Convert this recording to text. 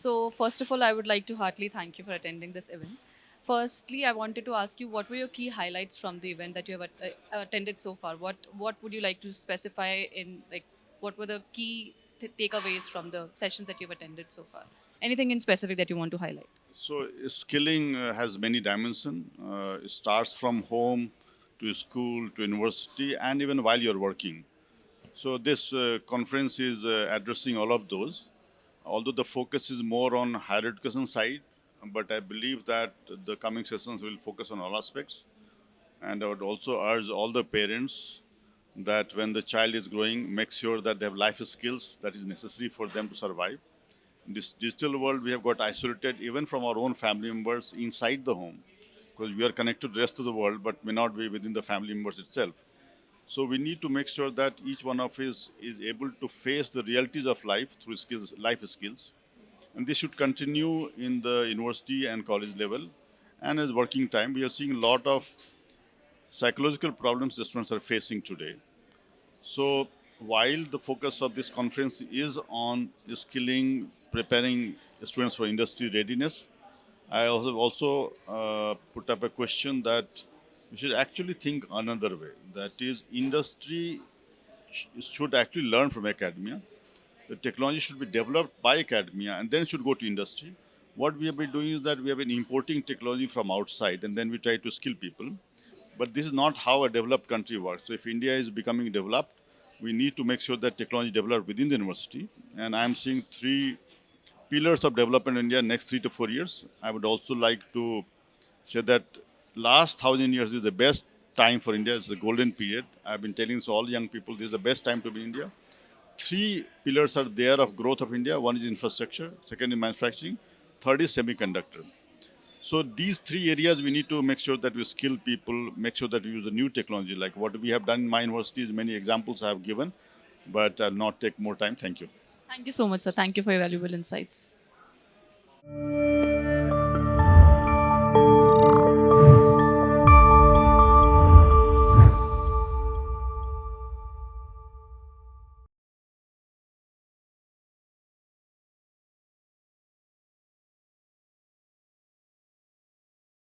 So, first of all, I would like to heartily thank you for attending this event. Firstly, I wanted to ask you what were your key highlights from the event that you have attended so far? What would you like to specify in like what were the key takeaways from the sessions that you've attended so far? Anything in specific that you want to highlight? So skilling has many dimensions. It starts from home to school to university and even while you're working. So this conference is addressing all of those. Although the focus is more on higher education side, but I believe that the coming sessions will focus on all aspects. And I would also urge all the parents that when the child is growing, make sure that they have life skills that is necessary for them to survive. In this digital world, we have got isolated even from our own family members inside the home because we are connected to the rest of the world but may not be within the family members itself. So we need to make sure that each one of us is able to face the realities of life through skills, life skills. And this should continue in the university and college level. And as working time, we are seeing a lot of psychological problems the students are facing today. So while the focus of this conference is on skilling, preparing students for industry readiness, I also put up a question that we should actually think another way. That is, industry should actually learn from academia. The technology should be developed by academia and then should go to industry. What we have been doing is that we have been importing technology from outside and then we try to skill people. But this is not how a developed country works. So if India is becoming developed, we need to make sure that technology developed within the university. And I'm seeing three pillars of development in India next 3 to 4 years. I would also like to say that last 1,000 years is the best time for India. It's the golden period. I've been telling this to all young people this is the best time to be in India. Three pillars are there of growth of India. One is infrastructure, second is manufacturing, third is semiconductor. So these three areas we need to make sure that we skill people, make sure that we use the new technology. Like what we have done in my university, many examples I have given, but I'll not take more time. Thank you. Thank you so much, sir. Thank you for your valuable insights.